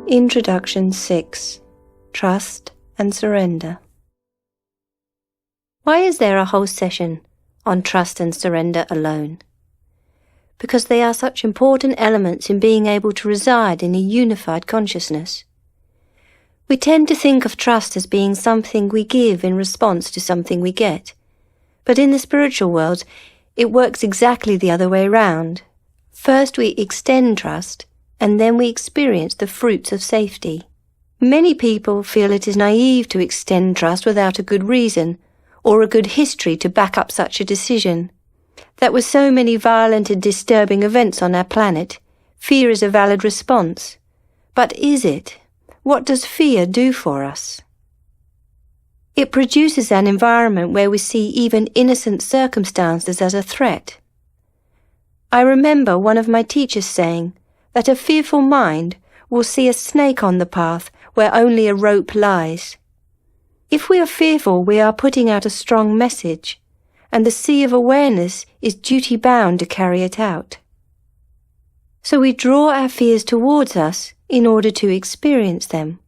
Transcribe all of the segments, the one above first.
Introduction 6. Trust and Surrender. Why is there a whole session on trust and surrender alone? Because they are such important elements in being able to reside in a unified consciousness. We tend to think of trust as being something we give in response to something we get. But in the spiritual world, it works exactly the other way round. First we extend trust, and then we experience the fruits of safety. Many people feel it is naive to extend trust without a good reason, or a good history to back up such a decision. That with so many violent and disturbing events on our planet, fear is a valid response. But is it? What does fear do for us? It produces an environment where we see even innocent circumstances as a threat. I remember one of my teachers saying that a fearful mind will see a snake on the path where only a rope lies. If we are fearful, we are putting out a strong message, and the sea of awareness is duty-bound to carry it out. So we draw our fears towards us in order to experience them.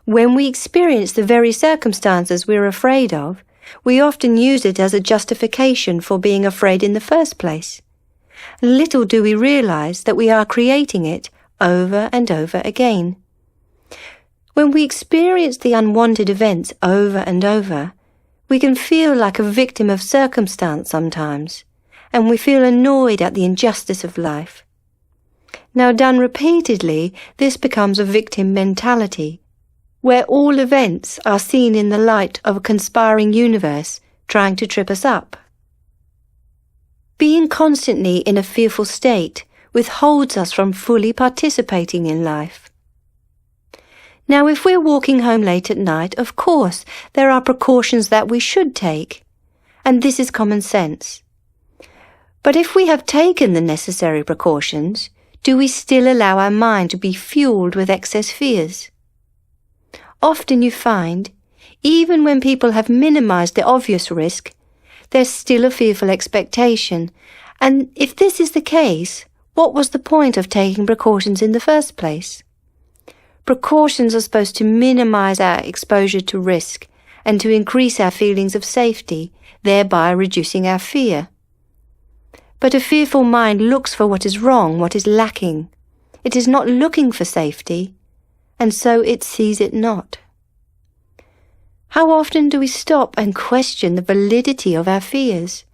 When we experience the very circumstances we're afraid of, we often use it as a justification for being afraid in the first place. Little do we realize that we are creating it over and over again. When we experience the unwanted events over and over, we can feel like a victim of circumstance sometimes, and we feel annoyed at the injustice of life. Now, done repeatedly, this becomes a victim mentality, where all events are seen in the light of a conspiring universe trying to trip us up. Being constantly in a fearful state withholds us from fully participating in life. Now, if we're walking home late at night, of course, there are precautions that we should take, and this is common sense. But if we have taken the necessary precautions, do we still allow our mind to be fueled with excess fears? Often you find, even when people have minimized the obvious risk, there's still a fearful expectation, and if this is the case, what was the point of taking precautions in the first place? Precautions are supposed to minimize our exposure to risk and to increase our feelings of safety, thereby reducing our fear. But a fearful mind looks for what is wrong, what is lacking. It is not looking for safety, and so it sees it not. How often do we stop and question the validity of our fears?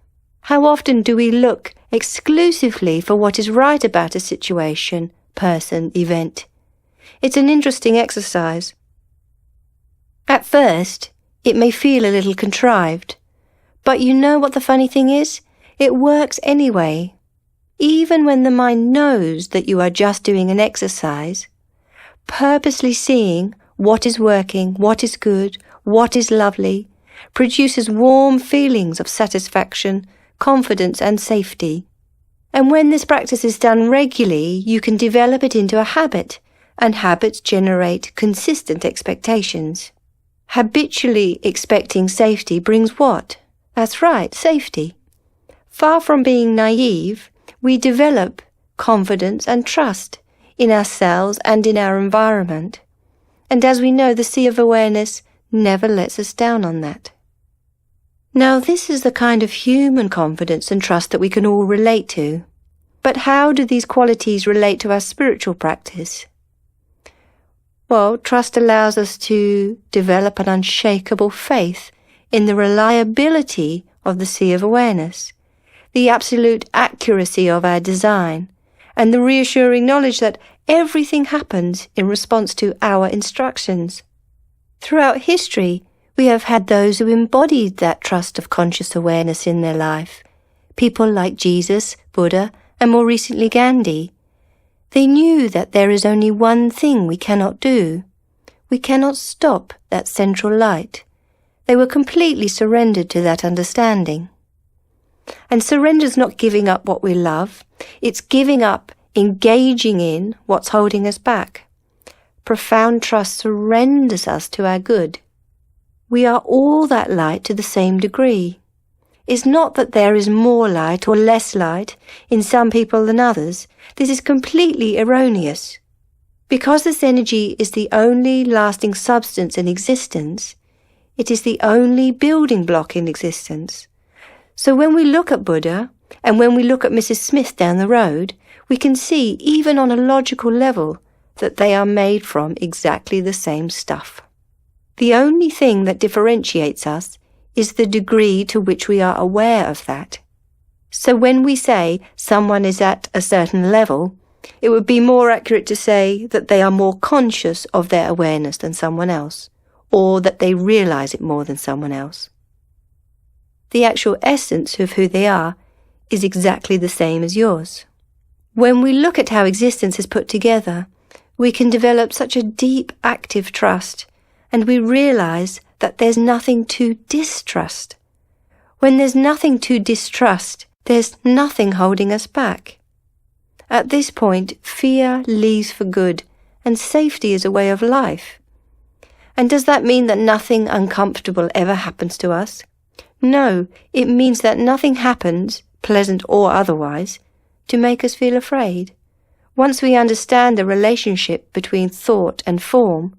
How often do we look exclusively for what is right about a situation, person, event? It's an interesting exercise. At first, it may feel a little contrived, but you know what the funny thing is? It works anyway. Even when the mind knows that you are just doing an exercise, purposely seeing what is working, what is good, what is lovely, produces warm feelings of satisfaction, confidence and safety. And when this practice is done regularly, you can develop it into a habit, and habits generate consistent expectations. Habitually expecting safety brings what? That's right, safety. Far from being naive, we develop confidence and trust in ourselves and in our environment. And as we know, the sea of awareness never lets us down on that. Now, this is the kind of human confidence and trust that we can all relate to. But how do these qualities relate to our spiritual practice? Well, trust allows us to develop an unshakable faith in the reliability of the sea of awareness, the absolute accuracy of our design, and the reassuring knowledge that everything happens in response to our instructions. Throughout history, we have had those who embodied that trust of conscious awareness in their life. People like Jesus, Buddha, and more recently Gandhi. They knew that there is only one thing we cannot do. We cannot stop that central light. They were completely surrendered to that understanding. And surrender is not giving up what we love. It's giving up engaging in what's holding us back. Profound trust surrenders us to our good. We are all that light to the same degree. It's not that there is more light or less light in some people than others. This is completely erroneous. Because this energy is the only lasting substance in existence, it is the only building block in existence. So when we look at Buddha, and when we look at Mrs. Smith down the road, we can see, even on a logical level, that they are made from exactly the same stuff. The only thing that differentiates us is the degree to which we are aware of that. So when we say someone is at a certain level, it would be more accurate to say that they are more conscious of their awareness than someone else, or that they realize it more than someone else. The actual essence of who they are is exactly the same as yours. When we look at how existence is put together, we can develop such a deep, active trust, and we realize that there's nothing to distrust. When there's nothing to distrust, there's nothing holding us back. At this point, fear leaves for good, and safety is a way of life. And does that mean that nothing uncomfortable ever happens to us? No, it means that nothing happens, pleasant or otherwise, to make us feel afraid. Once we understand the relationship between thought and form,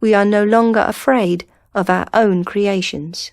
we are no longer afraid of our own creations.